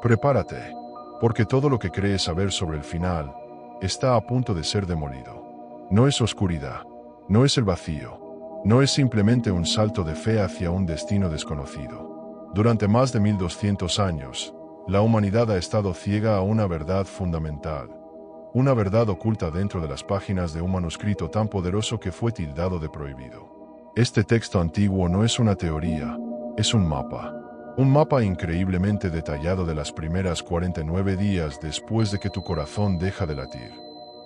Prepárate, porque todo lo que crees saber sobre el final está a punto de ser demolido. No es oscuridad, no es el vacío, no es simplemente un salto de fe hacia un destino desconocido. Durante más de 1200 años, la humanidad ha estado ciega a una verdad fundamental, una verdad oculta dentro de las páginas de un manuscrito tan poderoso que fue tildado de prohibido. Este texto antiguo no es una teoría, es un mapa increíblemente detallado de las primeras 49 días después de que tu corazón deja de latir.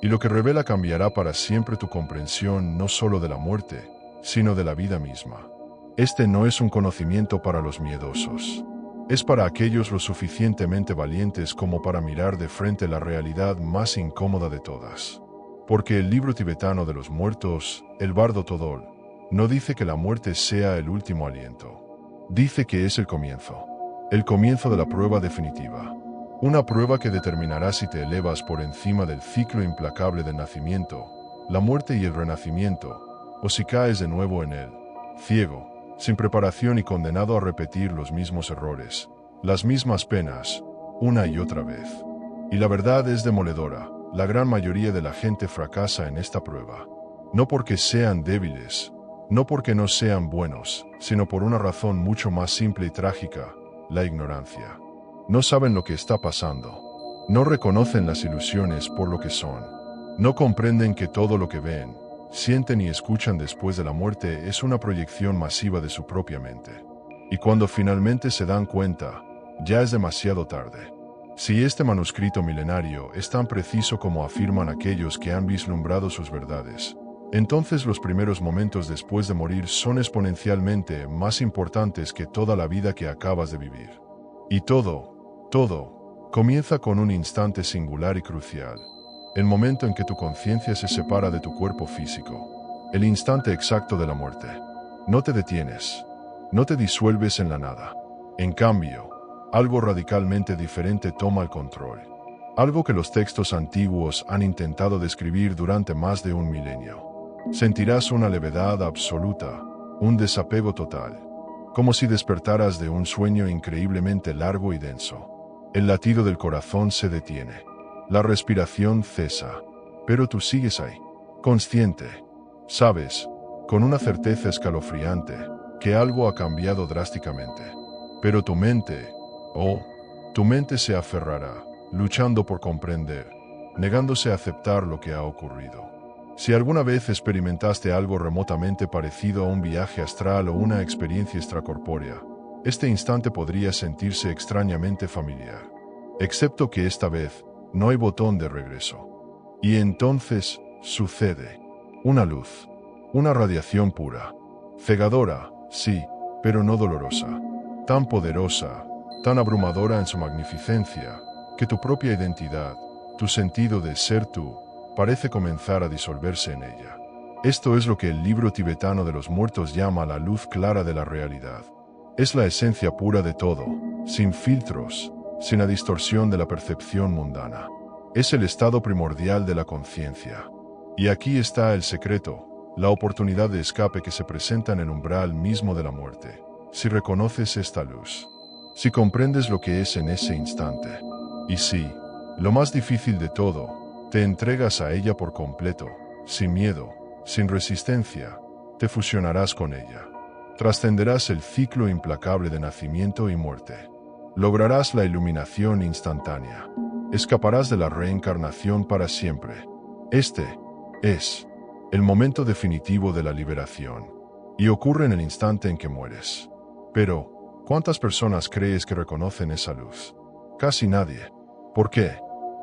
Y lo que revela cambiará para siempre tu comprensión no solo de la muerte, sino de la vida misma. Este no es un conocimiento para los miedosos. Es para aquellos lo suficientemente valientes como para mirar de frente la realidad más incómoda de todas. Porque el libro tibetano de los muertos, el Bardo Thodol, no dice que la muerte sea el último aliento. Dice que es el comienzo de la prueba definitiva. Una prueba que determinará si te elevas por encima del ciclo implacable del nacimiento, la muerte y el renacimiento, o si caes de nuevo en él, ciego, sin preparación y condenado a repetir los mismos errores, las mismas penas, una y otra vez. Y la verdad es demoledora, la gran mayoría de la gente fracasa en esta prueba. No porque sean débiles, no porque no sean buenos, sino por una razón mucho más simple y trágica, la ignorancia. No saben lo que está pasando. No reconocen las ilusiones por lo que son. No comprenden que todo lo que ven, sienten y escuchan después de la muerte es una proyección masiva de su propia mente. Y cuando finalmente se dan cuenta, ya es demasiado tarde. Si este manuscrito milenario es tan preciso como afirman aquellos que han vislumbrado sus verdades, entonces los primeros momentos después de morir son exponencialmente más importantes que toda la vida que acabas de vivir. Y todo comienza con un instante singular y crucial. El momento en que tu conciencia se separa de tu cuerpo físico. El instante exacto de la muerte. No te detienes. No te disuelves en la nada. En cambio, algo radicalmente diferente toma el control. Algo que los textos antiguos han intentado describir durante más de un milenio. Sentirás una levedad absoluta, un desapego total. Como si despertaras de un sueño increíblemente largo y denso. El latido del corazón se detiene. La respiración cesa. Pero tú sigues ahí. Consciente. Sabes, con una certeza escalofriante, que algo ha cambiado drásticamente. Pero tu mente se aferrará, luchando por comprender, negándose a aceptar lo que ha ocurrido. Si alguna vez experimentaste algo remotamente parecido a un viaje astral o una experiencia extracorpórea, este instante podría sentirse extrañamente familiar. Excepto que esta vez, no hay botón de regreso. Y entonces, sucede. Una luz. Una radiación pura. Cegadora, sí, pero no dolorosa. Tan poderosa, tan abrumadora en su magnificencia, que tu propia identidad, tu sentido de ser tú, parece comenzar a disolverse en ella. Esto es lo que el libro tibetano de los muertos llama la luz clara de la realidad. Es la esencia pura de todo, sin filtros, sin la distorsión de la percepción mundana. Es el estado primordial de la conciencia. Y aquí está el secreto, la oportunidad de escape que se presenta en el umbral mismo de la muerte. Si reconoces esta luz, si comprendes lo que es en ese instante, y si, lo más difícil de todo, te entregas a ella por completo, sin miedo, sin resistencia, te fusionarás con ella. Trascenderás el ciclo implacable de nacimiento y muerte. Lograrás la iluminación instantánea. Escaparás de la reencarnación para siempre. Este es el momento definitivo de la liberación. Y ocurre en el instante en que mueres. Pero, ¿cuántas personas crees que reconocen esa luz? Casi nadie. ¿Por qué?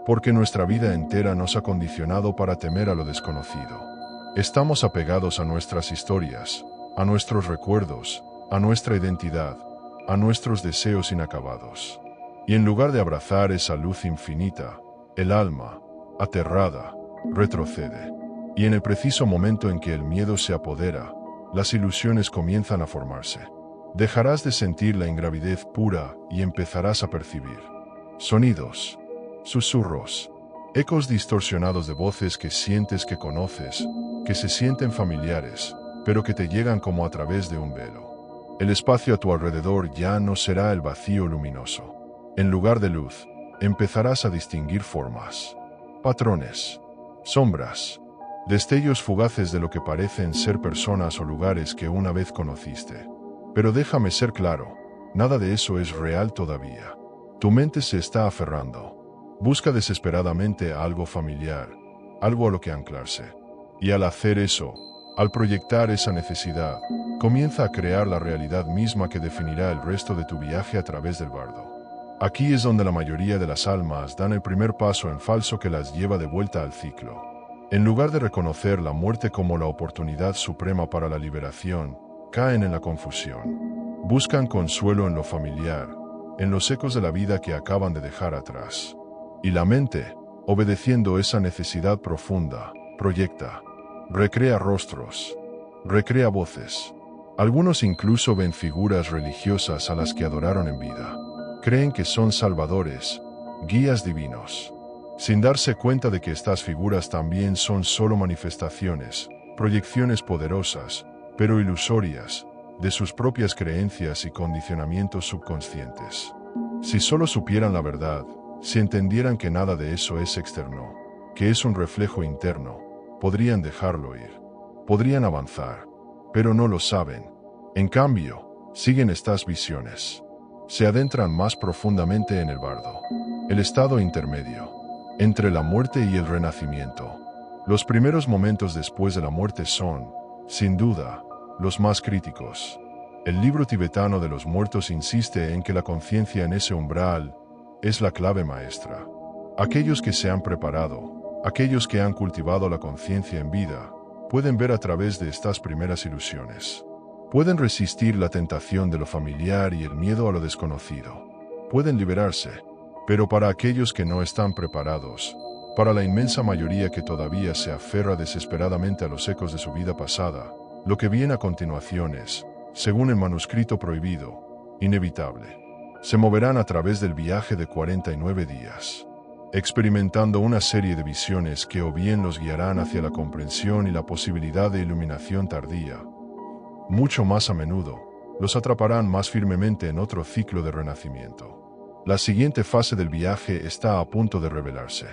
Porque nuestra vida entera nos ha condicionado para temer a lo desconocido. Estamos apegados a nuestras historias, a nuestros recuerdos, a nuestra identidad, a nuestros deseos inacabados. Y en lugar de abrazar esa luz infinita, el alma, aterrada, retrocede. Y en el preciso momento en que el miedo se apodera, las ilusiones comienzan a formarse. Dejarás de sentir la ingravidez pura y empezarás a percibir sonidos, susurros, ecos distorsionados de voces que sientes que conoces, que se sienten familiares, pero que te llegan como a través de un velo. El espacio a tu alrededor ya no será el vacío luminoso. En lugar de luz, empezarás a distinguir formas, patrones, sombras, destellos fugaces de lo que parecen ser personas o lugares que una vez conociste. Pero déjame ser claro, nada de eso es real todavía. Tu mente se está aferrando. Busca desesperadamente a algo familiar, algo a lo que anclarse. Y al hacer eso, al proyectar esa necesidad, comienza a crear la realidad misma que definirá el resto de tu viaje a través del bardo. Aquí es donde la mayoría de las almas dan el primer paso en falso que las lleva de vuelta al ciclo. En lugar de reconocer la muerte como la oportunidad suprema para la liberación, caen en la confusión. Buscan consuelo en lo familiar, en los ecos de la vida que acaban de dejar atrás. Y la mente, obedeciendo esa necesidad profunda, proyecta, recrea rostros, recrea voces. Algunos incluso ven figuras religiosas a las que adoraron en vida. Creen que son salvadores, guías divinos, sin darse cuenta de que estas figuras también son solo manifestaciones, proyecciones poderosas, pero ilusorias, de sus propias creencias y condicionamientos subconscientes. Si solo supieran la verdad, si entendieran que nada de eso es externo, que es un reflejo interno, podrían dejarlo ir, podrían avanzar, pero no lo saben. En cambio, siguen estas visiones. Se adentran más profundamente en el bardo, el estado intermedio, entre la muerte y el renacimiento. Los primeros momentos después de la muerte son, sin duda, los más críticos. El libro tibetano de los muertos insiste en que la conciencia en ese umbral es la clave maestra. Aquellos que se han preparado, aquellos que han cultivado la conciencia en vida, pueden ver a través de estas primeras ilusiones. Pueden resistir la tentación de lo familiar y el miedo a lo desconocido. Pueden liberarse, pero para aquellos que no están preparados, para la inmensa mayoría que todavía se aferra desesperadamente a los ecos de su vida pasada, lo que viene a continuación es, según el manuscrito prohibido, inevitable. Se moverán a través del viaje de 49 días, experimentando una serie de visiones que o bien los guiarán hacia la comprensión y la posibilidad de iluminación tardía, mucho más a menudo, los atraparán más firmemente en otro ciclo de renacimiento. La siguiente fase del viaje está a punto de revelarse.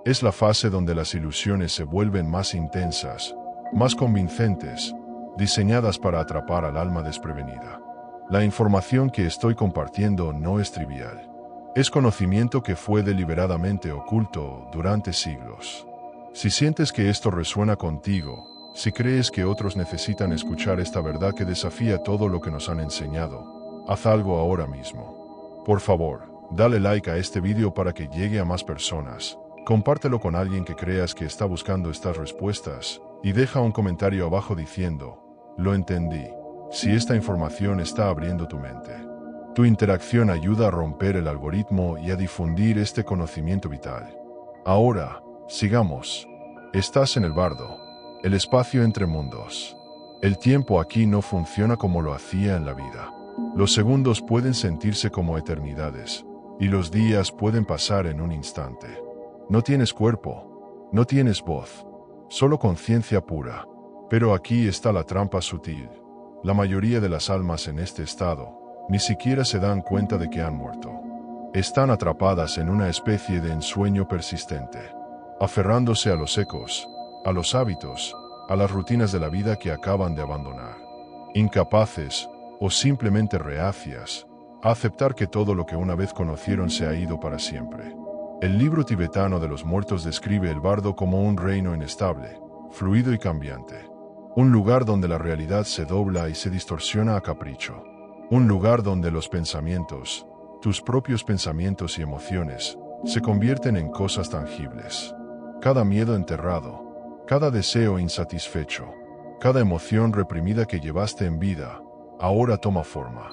Es la fase donde las ilusiones se vuelven más intensas, más convincentes, diseñadas para atrapar al alma desprevenida. La información que estoy compartiendo no es trivial. Es conocimiento que fue deliberadamente oculto durante siglos. Si sientes que esto resuena contigo, si crees que otros necesitan escuchar esta verdad que desafía todo lo que nos han enseñado, haz algo ahora mismo. Por favor, dale like a este vídeo para que llegue a más personas, compártelo con alguien que creas que está buscando estas respuestas, y deja un comentario abajo diciendo, lo entendí, si esta información está abriendo tu mente. Tu interacción ayuda a romper el algoritmo y a difundir este conocimiento vital. Ahora, sigamos. Estás en el bardo. El espacio entre mundos. El tiempo aquí no funciona como lo hacía en la vida. Los segundos pueden sentirse como eternidades, y los días pueden pasar en un instante. No tienes cuerpo, no tienes voz, solo conciencia pura. Pero aquí está la trampa sutil. La mayoría de las almas en este estado ni siquiera se dan cuenta de que han muerto. Están atrapadas en una especie de ensueño persistente, aferrándose a los ecos, a los hábitos, a las rutinas de la vida que acaban de abandonar. Incapaces, o simplemente reacias, a aceptar que todo lo que una vez conocieron se ha ido para siempre. El libro tibetano de los muertos describe el bardo como un reino inestable, fluido y cambiante. Un lugar donde la realidad se dobla y se distorsiona a capricho. Un lugar donde los pensamientos, tus propios pensamientos y emociones, se convierten en cosas tangibles. Cada miedo enterrado, cada deseo insatisfecho, cada emoción reprimida que llevaste en vida, ahora toma forma.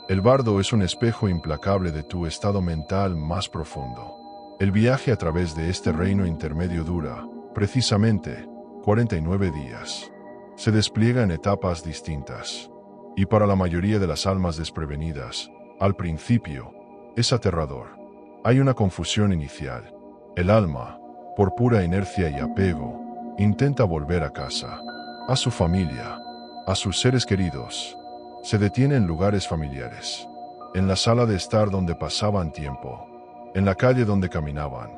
El bardo es un espejo implacable de tu estado mental más profundo. El viaje a través de este reino intermedio dura, precisamente, 49 días. Se despliega en etapas distintas. Y para la mayoría de las almas desprevenidas, al principio, es aterrador. Hay una confusión inicial. El alma, por pura inercia y apego, intenta volver a casa, a su familia, a sus seres queridos. Se detiene en lugares familiares. en la sala de estar donde pasaban tiempo, en la calle donde caminaban.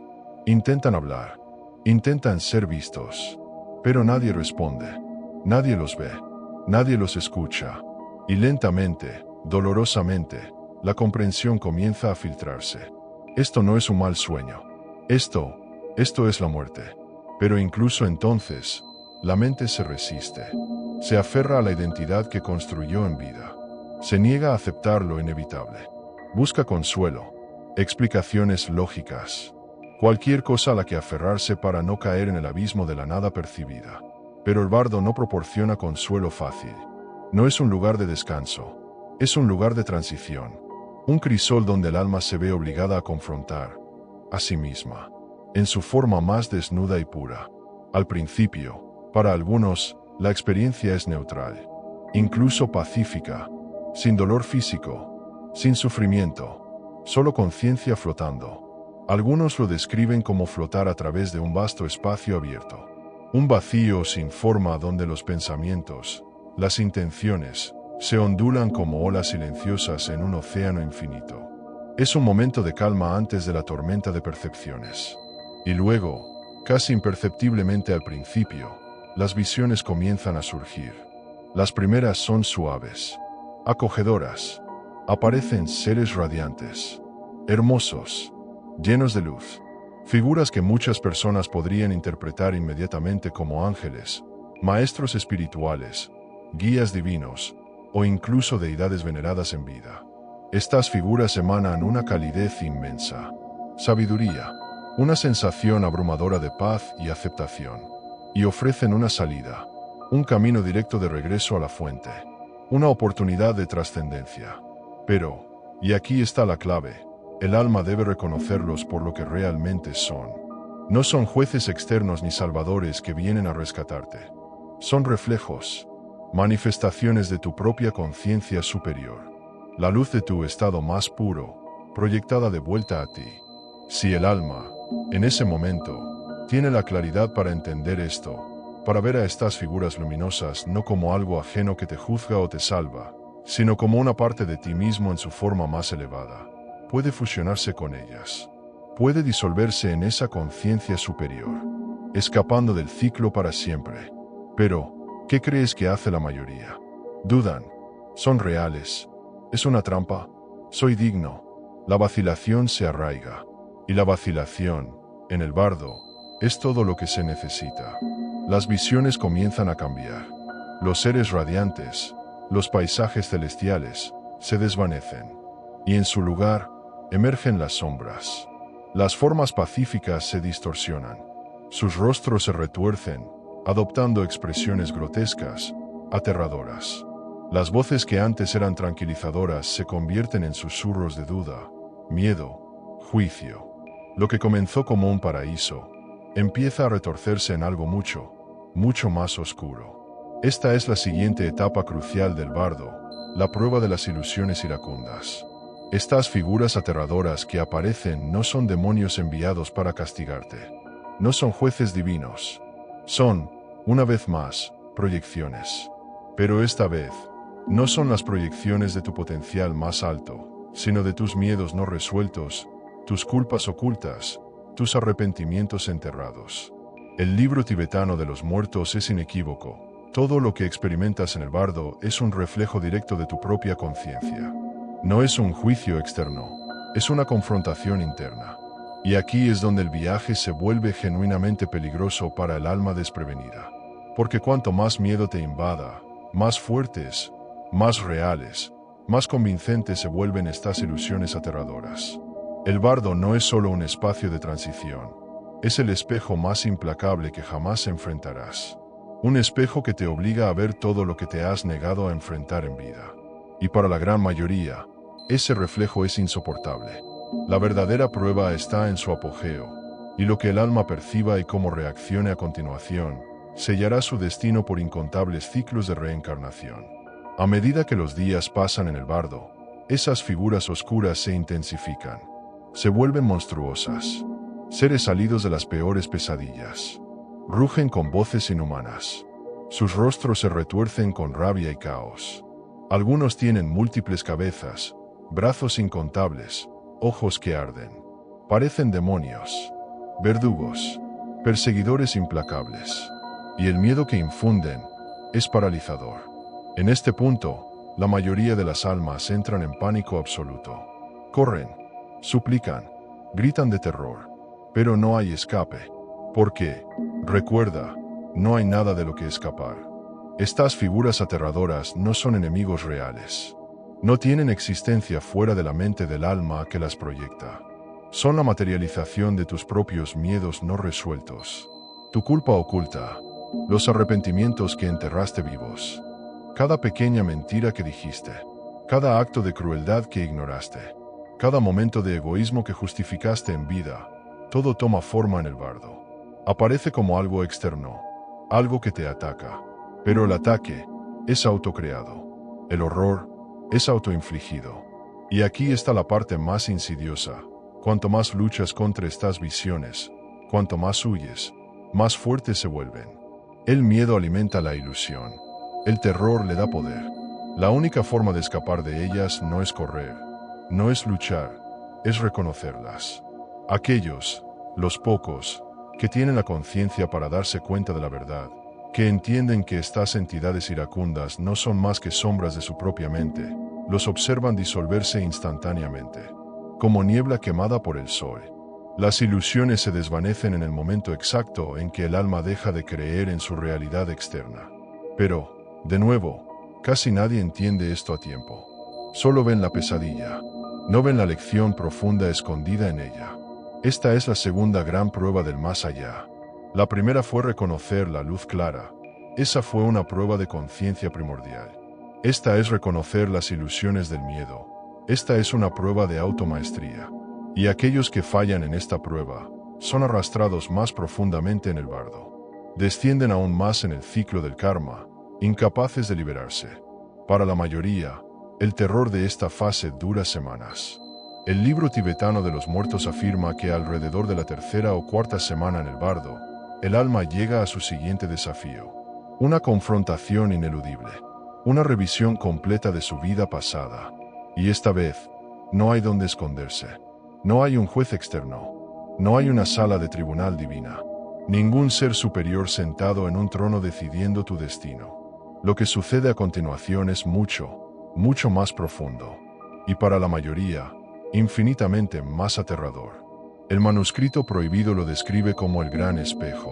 Intentan hablar, intentan ser vistos, pero nadie responde, nadie los ve, nadie los escucha, y lentamente, dolorosamente, la comprensión comienza a filtrarse. Esto no es un mal sueño. Esto es la muerte. Pero incluso entonces, la mente se resiste. Se aferra a la identidad que construyó en vida. Se niega a aceptar lo inevitable. Busca consuelo, explicaciones lógicas, cualquier cosa a la que aferrarse para no caer en el abismo de la nada percibida. Pero el bardo no proporciona consuelo fácil. No es un lugar de descanso. Es un lugar de transición. Un crisol donde el alma se ve obligada a confrontar a sí misma, en su forma más desnuda y pura. Al principio, para algunos, la experiencia es neutral, incluso pacífica, sin dolor físico, sin sufrimiento, solo conciencia flotando. Algunos lo describen como flotar a través de un vasto espacio abierto. Un vacío sin forma donde los pensamientos, las intenciones, se ondulan como olas silenciosas en un océano infinito. Es un momento de calma antes de la tormenta de percepciones. Y luego, casi imperceptiblemente al principio, las visiones comienzan a surgir. Las primeras son suaves, acogedoras. Aparecen seres radiantes, hermosos, llenos de luz. Figuras que muchas personas podrían interpretar inmediatamente como ángeles, maestros espirituales, guías divinos, o incluso deidades veneradas en vida. Estas figuras emanan una calidez inmensa, sabiduría, una sensación abrumadora de paz y aceptación, y ofrecen una salida, un camino directo de regreso a la fuente, una oportunidad de trascendencia. Pero, y aquí está la clave, el alma debe reconocerlos por lo que realmente son. No son jueces externos ni salvadores que vienen a rescatarte. Son reflejos, manifestaciones de tu propia conciencia superior, la luz de tu estado más puro, proyectada de vuelta a ti. Si el alma, en ese momento, tiene la claridad para entender esto, para ver a estas figuras luminosas no como algo ajeno que te juzga o te salva, sino como una parte de ti mismo en su forma más elevada, puede fusionarse con ellas, puede disolverse en esa conciencia superior, escapando del ciclo para siempre. Pero, ¿qué crees que hace la mayoría? Dudan. Son reales. ¿Es una trampa? Soy digno. La vacilación se arraiga. Y la vacilación, en el bardo, es todo lo que se necesita. Las visiones comienzan a cambiar. Los seres radiantes, los paisajes celestiales, se desvanecen. Y en su lugar, emergen las sombras. Las formas pacíficas se distorsionan. Sus rostros se retuercen, adoptando expresiones grotescas, aterradoras. Las voces que antes eran tranquilizadoras se convierten en susurros de duda, miedo, juicio. Lo que comenzó como un paraíso, empieza a retorcerse en algo mucho, mucho más oscuro. Esta es la siguiente etapa crucial del bardo, la prueba de las ilusiones iracundas. Estas figuras aterradoras que aparecen no son demonios enviados para castigarte. No son jueces divinos. Son, una vez más, proyecciones. Pero esta vez, no son las proyecciones de tu potencial más alto, sino de tus miedos no resueltos, tus culpas ocultas, tus arrepentimientos enterrados. El libro tibetano de los muertos es inequívoco. Todo lo que experimentas en el bardo es un reflejo directo de tu propia conciencia. No es un juicio externo, es una confrontación interna. Y aquí es donde el viaje se vuelve genuinamente peligroso para el alma desprevenida. Porque cuanto más miedo te invada, más fuertes, más reales, más convincentes se vuelven estas ilusiones aterradoras. El bardo no es solo un espacio de transición, es el espejo más implacable que jamás enfrentarás. Un espejo que te obliga a ver todo lo que te has negado a enfrentar en vida. Y para la gran mayoría, ese reflejo es insoportable. La verdadera prueba está en su apogeo, y lo que el alma perciba y cómo reaccione a continuación, sellará su destino por incontables ciclos de reencarnación. A medida que los días pasan en el bardo, esas figuras oscuras se intensifican, se vuelven monstruosas, seres salidos de las peores pesadillas. Rugen con voces inhumanas. Sus rostros se retuercen con rabia y caos. Algunos tienen múltiples cabezas, brazos incontables, ojos que arden. Parecen demonios, verdugos, perseguidores implacables. Y el miedo que infunden es paralizador. En este punto, la mayoría de las almas entran en pánico absoluto. Corren, suplican, gritan de terror, pero no hay escape. Porque, recuerda, no hay nada de lo que escapar. Estas figuras aterradoras no son enemigos reales. No tienen existencia fuera de la mente del alma que las proyecta. Son la materialización de tus propios miedos no resueltos. Tu culpa oculta, los arrepentimientos que enterraste vivos. Cada pequeña mentira que dijiste. Cada acto de crueldad que ignoraste. Cada momento de egoísmo que justificaste en vida. Todo toma forma en el bardo. Aparece como algo externo, algo que te ataca. Pero el ataque es autocreado. El horror es autoinfligido. Y aquí está la parte más insidiosa. Cuanto más luchas contra estas visiones, cuanto más huyes, más fuertes se vuelven. El miedo alimenta la ilusión. El terror le da poder. La única forma de escapar de ellas no es correr, no es luchar, es reconocerlas. Aquellos, los pocos, que tienen la conciencia para darse cuenta de la verdad, que entienden que estas entidades iracundas no son más que sombras de su propia mente, los observan disolverse instantáneamente, como niebla quemada por el sol. Las ilusiones se desvanecen en el momento exacto en que el alma deja de creer en su realidad externa. Pero, de nuevo, casi nadie entiende esto a tiempo. Solo ven la pesadilla, no ven la lección profunda escondida en ella. Esta es la segunda gran prueba del más allá. La primera fue reconocer la luz clara. Esa fue una prueba de conciencia primordial. Esta es reconocer las ilusiones del miedo. Esta es una prueba de automaestría. Y aquellos que fallan en esta prueba son arrastrados más profundamente en el bardo. Descienden aún más en el ciclo del karma, incapaces de liberarse. Para la mayoría, el terror de esta fase dura semanas. El libro tibetano de los muertos afirma que alrededor de la tercera o cuarta semana en el bardo, el alma llega a su siguiente desafío. Una confrontación ineludible. Una revisión completa de su vida pasada. Y esta vez, no hay donde esconderse. No hay un juez externo. No hay una sala de tribunal divina. Ningún ser superior sentado en un trono decidiendo tu destino. Lo que sucede a continuación es mucho, mucho más profundo. Y para la mayoría, infinitamente más aterrador. El manuscrito prohibido lo describe como el gran espejo.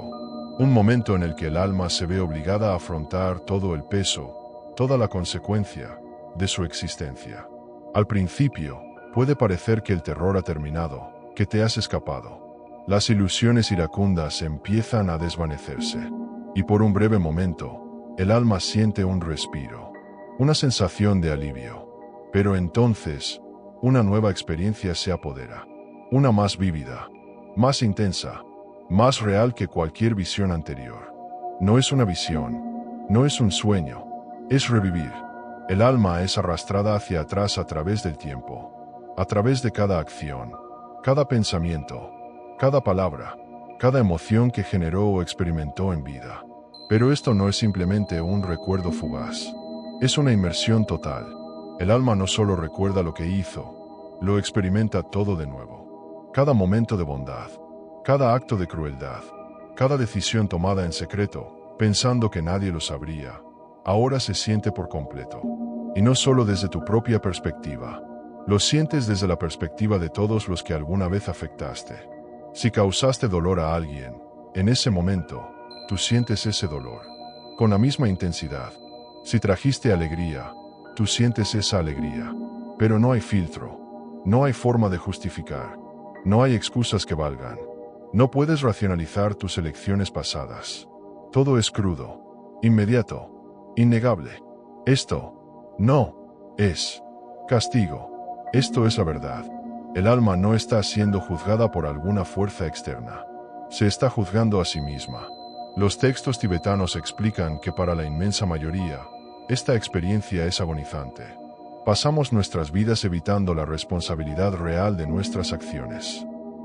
Un momento en el que el alma se ve obligada a afrontar todo el peso, toda la consecuencia de su existencia. Al principio, puede parecer que el terror ha terminado, que te has escapado. Las ilusiones iracundas empiezan a desvanecerse. Y por un breve momento, el alma siente un respiro, una sensación de alivio. Pero entonces, una nueva experiencia se apodera. Una más vívida, más intensa, más real que cualquier visión anterior. No es una visión, no es un sueño, es revivir. El alma es arrastrada hacia atrás a través del tiempo, a través de cada acción, cada pensamiento, cada palabra, cada emoción que generó o experimentó en vida. Pero esto no es simplemente un recuerdo fugaz, es una inmersión total. El alma no solo recuerda lo que hizo, lo experimenta todo de nuevo. Cada momento de bondad, cada acto de crueldad, cada decisión tomada en secreto, pensando que nadie lo sabría, ahora se siente por completo. Y no solo desde tu propia perspectiva, lo sientes desde la perspectiva de todos los que alguna vez afectaste. Si causaste dolor a alguien, en ese momento, tú sientes ese dolor, con la misma intensidad. Si trajiste alegría, tú sientes esa alegría. Pero no hay filtro, no hay forma de justificar, no hay excusas que valgan. No puedes racionalizar tus elecciones pasadas. Todo es crudo, inmediato, innegable. Esto no es castigo. Esto es la verdad. El alma no está siendo juzgada por alguna fuerza externa. Se está juzgando a sí misma. Los textos tibetanos explican que para la inmensa mayoría, esta experiencia es agonizante. Pasamos nuestras vidas evitando la responsabilidad real de nuestras acciones,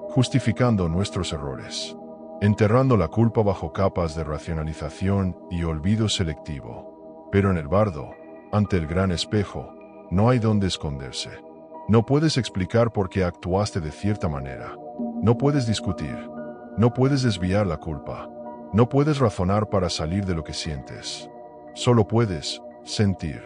justificando nuestros errores, enterrando la culpa bajo capas de racionalización y olvido selectivo. Pero en el bardo, ante el gran espejo, no hay donde esconderse. No puedes explicar por qué actuaste de cierta manera. No puedes discutir. No puedes desviar la culpa. No puedes razonar para salir de lo que sientes. Solo puedes sentir.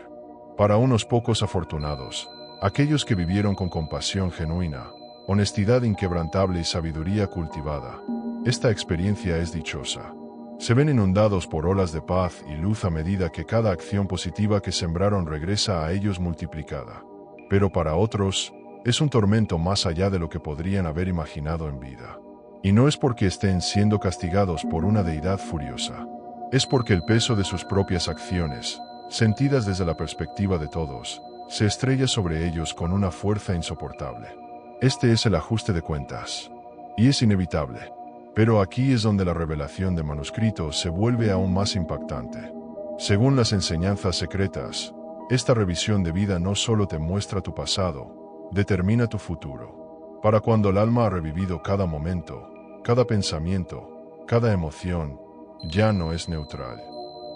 Para unos pocos afortunados, aquellos que vivieron con compasión genuina, honestidad inquebrantable y sabiduría cultivada, esta experiencia es dichosa. Se ven inundados por olas de paz y luz a medida que cada acción positiva que sembraron regresa a ellos multiplicada. Pero para otros, es un tormento más allá de lo que podrían haber imaginado en vida. Y no es porque estén siendo castigados por una deidad furiosa. Es porque el peso de sus propias acciones, sentidas desde la perspectiva de todos, se estrella sobre ellos con una fuerza insoportable. Este es el ajuste de cuentas. Y es inevitable. Pero aquí es donde la revelación de manuscrito se vuelve aún más impactante. Según las enseñanzas secretas, esta revisión de vida no solo te muestra tu pasado, determina tu futuro. Para cuando el alma ha revivido cada momento, cada pensamiento, cada emoción, ya no es neutral.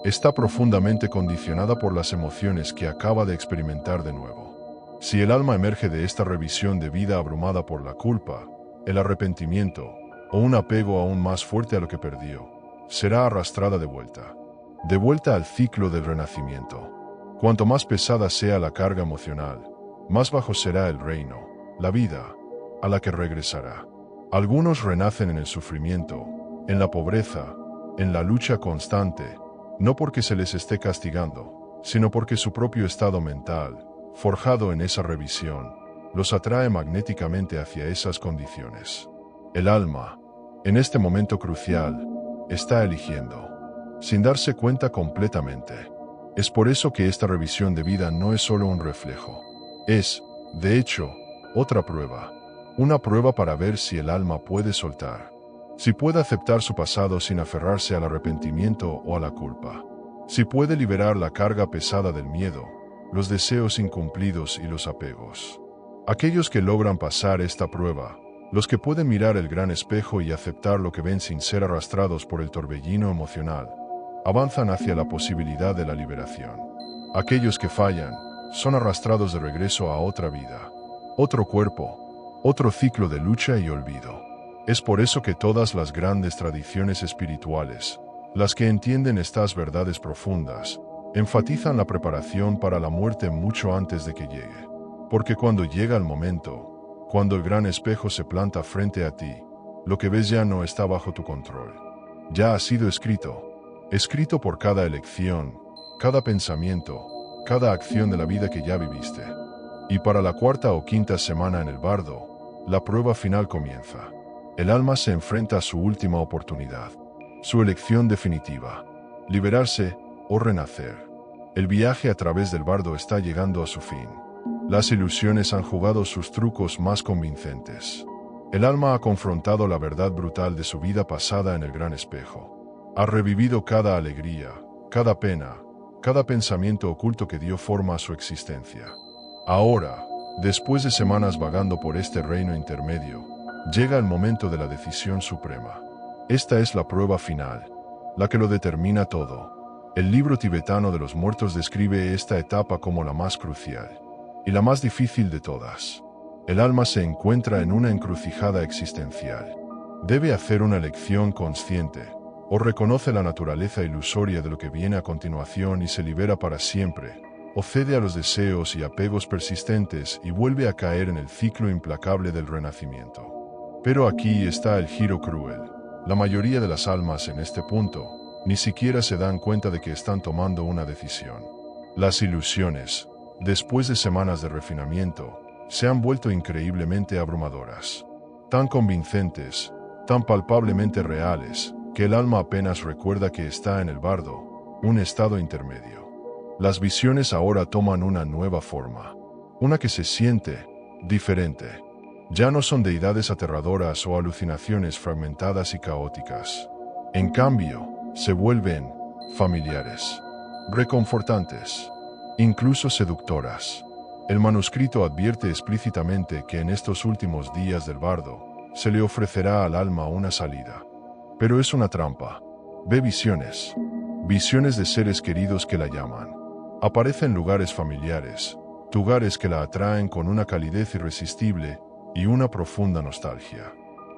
Está profundamente condicionada por las emociones que acaba de experimentar de nuevo. Si el alma emerge de esta revisión de vida abrumada por la culpa, el arrepentimiento, o un apego aún más fuerte a lo que perdió, será arrastrada de vuelta al ciclo del renacimiento. Cuanto más pesada sea la carga emocional, más bajo será el reino, la vida, a la que regresará. Algunos renacen en el sufrimiento, en la pobreza, en la lucha constante, no porque se les esté castigando, sino porque su propio estado mental, forjado en esa revisión, los atrae magnéticamente hacia esas condiciones. El alma, en este momento crucial, está eligiendo, sin darse cuenta completamente. Es por eso que esta revisión de vida no es solo un reflejo. Es, de hecho, otra prueba. Una prueba para ver si el alma puede soltar. Si puede aceptar su pasado sin aferrarse al arrepentimiento o a la culpa. Si puede liberar la carga pesada del miedo, los deseos incumplidos y los apegos. Aquellos que logran pasar esta prueba, los que pueden mirar el gran espejo y aceptar lo que ven sin ser arrastrados por el torbellino emocional, avanzan hacia la posibilidad de la liberación. Aquellos que fallan, son arrastrados de regreso a otra vida, otro cuerpo, otro ciclo de lucha y olvido. Es por eso que todas las grandes tradiciones espirituales, las que entienden estas verdades profundas, enfatizan la preparación para la muerte mucho antes de que llegue. Porque cuando llega el momento, cuando el gran espejo se planta frente a ti, lo que ves ya no está bajo tu control. Ya ha sido escrito por cada elección, cada pensamiento, cada acción de la vida que ya viviste. Y para la cuarta o quinta semana en el bardo, la prueba final comienza. El alma se enfrenta a su última oportunidad, su elección definitiva, liberarse o renacer. El viaje a través del bardo está llegando a su fin. Las ilusiones han jugado sus trucos más convincentes. El alma ha confrontado la verdad brutal de su vida pasada en el gran espejo. Ha revivido cada alegría, cada pena, cada pensamiento oculto que dio forma a su existencia. Ahora, después de semanas vagando por este reino intermedio, llega el momento de la decisión suprema. Esta es la prueba final, la que lo determina todo. El libro tibetano de los muertos describe esta etapa como la más crucial y la más difícil de todas. El alma se encuentra en una encrucijada existencial. Debe hacer una elección consciente, o reconoce la naturaleza ilusoria de lo que viene a continuación y se libera para siempre, o cede a los deseos y apegos persistentes y vuelve a caer en el ciclo implacable del renacimiento. Pero aquí está el giro cruel. La mayoría de las almas en este punto ni siquiera se dan cuenta de que están tomando una decisión. Las ilusiones, después de semanas de refinamiento, se han vuelto increíblemente abrumadoras, tan convincentes, tan palpablemente reales, que el alma apenas recuerda que está en el bardo, un estado intermedio. Las visiones ahora toman una nueva forma, una que se siente diferente. Ya no son deidades aterradoras o alucinaciones fragmentadas y caóticas. En cambio, se vuelven familiares, reconfortantes, incluso seductoras. El manuscrito advierte explícitamente que en estos últimos días del bardo, se le ofrecerá al alma una salida. Pero es una trampa. Ve visiones de seres queridos que la llaman. Aparece en lugares familiares, lugares que la atraen con una calidez irresistible y una profunda nostalgia.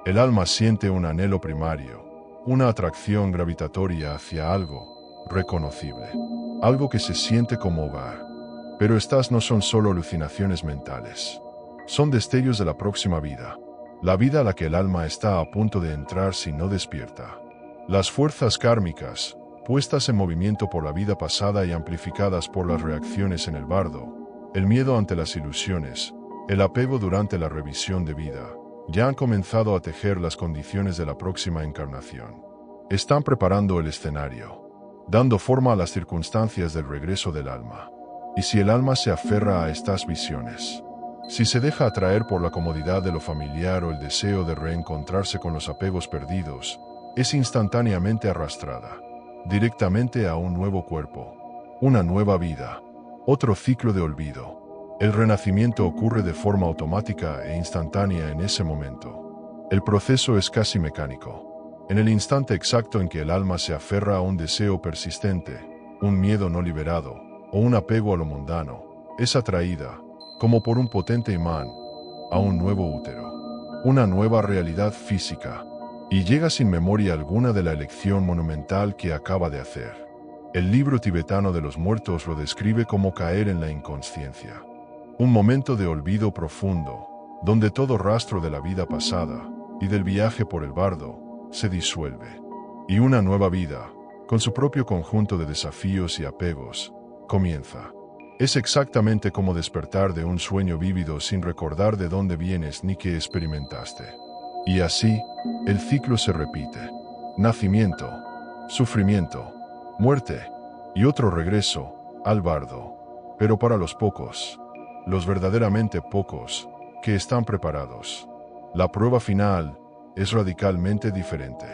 El alma siente un anhelo primario, una atracción gravitatoria hacia algo reconocible, algo que se siente como hogar. Pero estas no son solo alucinaciones mentales. Son destellos de la próxima vida, la vida a la que el alma está a punto de entrar si no despierta. Las fuerzas kármicas, puestas en movimiento por la vida pasada y amplificadas por las reacciones en el bardo, el miedo ante las ilusiones, el apego durante la revisión de vida, ya han comenzado a tejer las condiciones de la próxima encarnación. Están preparando el escenario, dando forma a las circunstancias del regreso del alma. Y si el alma se aferra a estas visiones, si se deja atraer por la comodidad de lo familiar o el deseo de reencontrarse con los apegos perdidos, es instantáneamente arrastrada, directamente a un nuevo cuerpo, una nueva vida, otro ciclo de olvido. El renacimiento ocurre de forma automática e instantánea en ese momento. El proceso es casi mecánico. En el instante exacto en que el alma se aferra a un deseo persistente, un miedo no liberado, o un apego a lo mundano, es atraída, como por un potente imán, a un nuevo útero, una nueva realidad física, y llega sin memoria alguna de la elección monumental que acaba de hacer. El libro tibetano de los muertos lo describe como caer en la inconsciencia, un momento de olvido profundo, donde todo rastro de la vida pasada y del viaje por el bardo se disuelve, y una nueva vida, con su propio conjunto de desafíos y apegos, comienza. Es exactamente como despertar de un sueño vívido sin recordar de dónde vienes ni qué experimentaste. Y así, el ciclo se repite. Nacimiento, sufrimiento, muerte, y otro regreso al bardo. Pero para los pocos, los verdaderamente pocos, que están preparados, la prueba final es radicalmente diferente.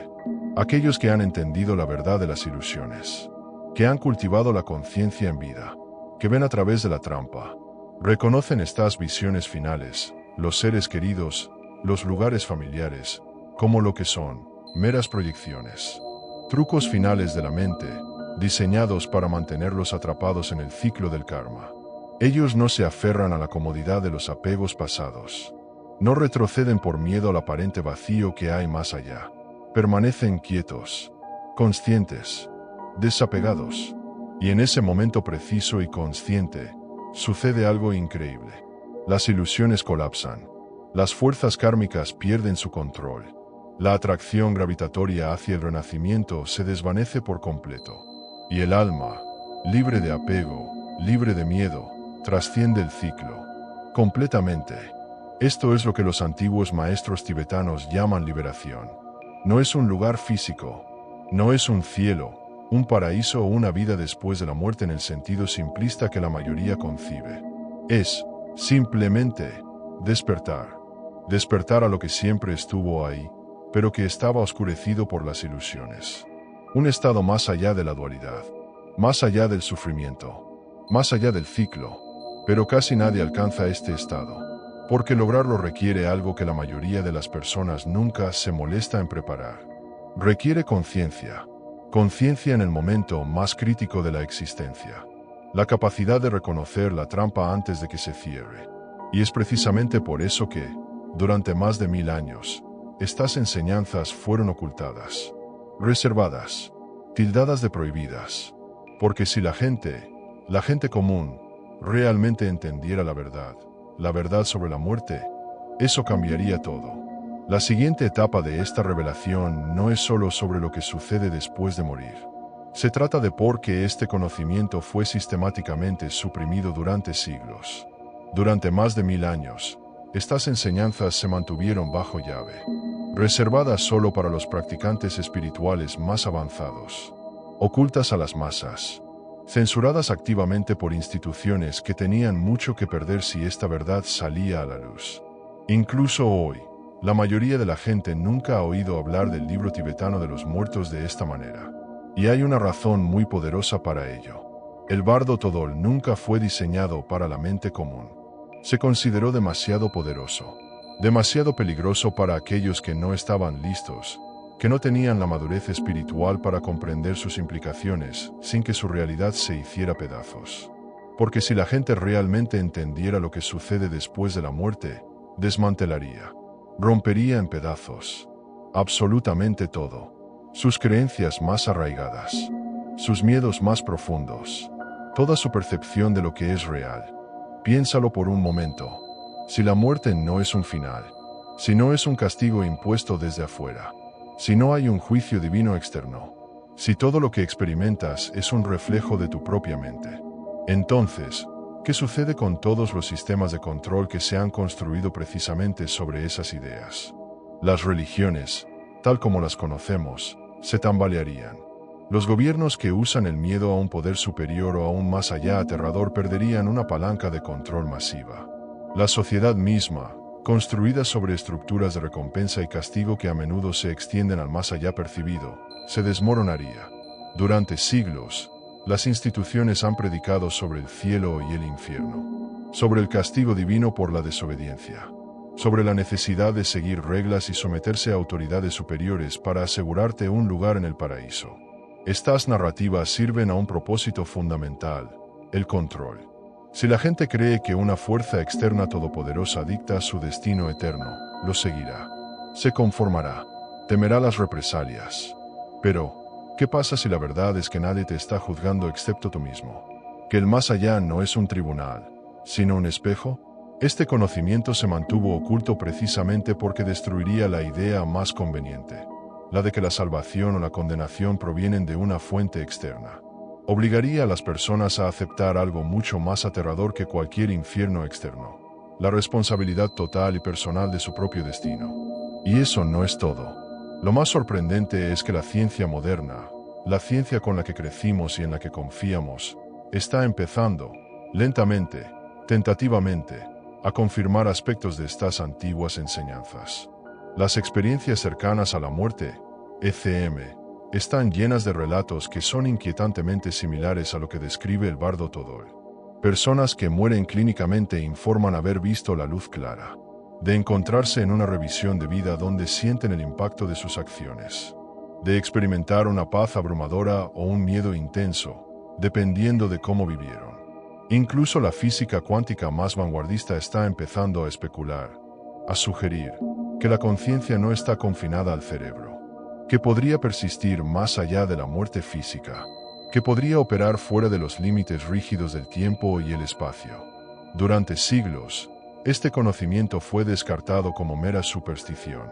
Aquellos que han entendido la verdad de las ilusiones, que han cultivado la conciencia en vida, que ven a través de la trampa, reconocen estas visiones finales, los seres queridos, los lugares familiares, como lo que son, meras proyecciones, trucos finales de la mente, diseñados para mantenerlos atrapados en el ciclo del karma. Ellos no se aferran a la comodidad de los apegos pasados, no retroceden por miedo al aparente vacío que hay más allá, permanecen quietos, conscientes, desapegados. Y en ese momento preciso y consciente, sucede algo increíble. Las ilusiones colapsan. Las fuerzas kármicas pierden su control. La atracción gravitatoria hacia el renacimiento se desvanece por completo. Y el alma, libre de apego, libre de miedo, trasciende el ciclo. Completamente. Esto es lo que los antiguos maestros tibetanos llaman liberación. No es un lugar físico. No es un cielo, un paraíso o una vida después de la muerte en el sentido simplista que la mayoría concibe. Es, simplemente, despertar. Despertar a lo que siempre estuvo ahí, pero que estaba oscurecido por las ilusiones. Un estado más allá de la dualidad, más allá del sufrimiento, más allá del ciclo, pero casi nadie alcanza este estado, porque lograrlo requiere algo que la mayoría de las personas nunca se molesta en preparar. Requiere conciencia. Conciencia en el momento más crítico de la existencia. La capacidad de reconocer la trampa antes de que se cierre. Y es precisamente por eso que, durante más de 1000 años, estas enseñanzas fueron ocultadas, reservadas, tildadas de prohibidas. Porque si la gente común, realmente entendiera la verdad sobre la muerte, eso cambiaría todo. La siguiente etapa de esta revelación no es solo sobre lo que sucede después de morir. Se trata de por qué este conocimiento fue sistemáticamente suprimido durante siglos. Durante más de 1000 años, estas enseñanzas se mantuvieron bajo llave, reservadas solo para los practicantes espirituales más avanzados, ocultas a las masas, censuradas activamente por instituciones que tenían mucho que perder si esta verdad salía a la luz. Incluso hoy, la mayoría de la gente nunca ha oído hablar del libro tibetano de los muertos de esta manera. Y hay una razón muy poderosa para ello. El bardo todol nunca fue diseñado para la mente común. Se consideró demasiado poderoso, demasiado peligroso para aquellos que no estaban listos, que no tenían la madurez espiritual para comprender sus implicaciones sin que su realidad se hiciera pedazos. Porque si la gente realmente entendiera lo que sucede después de la muerte, desmantelaría, rompería en pedazos, absolutamente todo. Sus creencias más arraigadas, sus miedos más profundos, toda su percepción de lo que es real. Piénsalo por un momento. Si la muerte no es un final, si no es un castigo impuesto desde afuera, si no hay un juicio divino externo, si todo lo que experimentas es un reflejo de tu propia mente, entonces, ¿qué sucede con todos los sistemas de control que se han construido precisamente sobre esas ideas? Las religiones, tal como las conocemos, se tambalearían. Los gobiernos que usan el miedo a un poder superior o aún más allá aterrador perderían una palanca de control masiva. La sociedad misma, construida sobre estructuras de recompensa y castigo que a menudo se extienden al más allá percibido, se desmoronaría. Durante siglos, las instituciones han predicado sobre el cielo y el infierno, sobre el castigo divino por la desobediencia, sobre la necesidad de seguir reglas y someterse a autoridades superiores para asegurarte un lugar en el paraíso. Estas narrativas sirven a un propósito fundamental: el control. Si la gente cree que una fuerza externa todopoderosa dicta su destino eterno, lo seguirá. Se conformará. Temerá las represalias. Pero, ¿qué pasa si la verdad es que nadie te está juzgando excepto tú mismo? ¿Que el más allá no es un tribunal, sino un espejo? Este conocimiento se mantuvo oculto precisamente porque destruiría la idea más conveniente, la de que la salvación o la condenación provienen de una fuente externa. Obligaría a las personas a aceptar algo mucho más aterrador que cualquier infierno externo: la responsabilidad total y personal de su propio destino. Y eso no es todo. Lo más sorprendente es que la ciencia moderna, la ciencia con la que crecimos y en la que confiamos, está empezando, lentamente, tentativamente, a confirmar aspectos de estas antiguas enseñanzas. Las experiencias cercanas a la muerte, ECM, están llenas de relatos que son inquietantemente similares a lo que describe el bardo Todol. Personas que mueren clínicamente informan haber visto la luz clara, de encontrarse en una revisión de vida donde sienten el impacto de sus acciones, de experimentar una paz abrumadora o un miedo intenso, dependiendo de cómo vivieron. Incluso la física cuántica más vanguardista está empezando a especular, a sugerir, que la conciencia no está confinada al cerebro, que podría persistir más allá de la muerte física, que podría operar fuera de los límites rígidos del tiempo y el espacio. Durante siglos, este conocimiento fue descartado como mera superstición,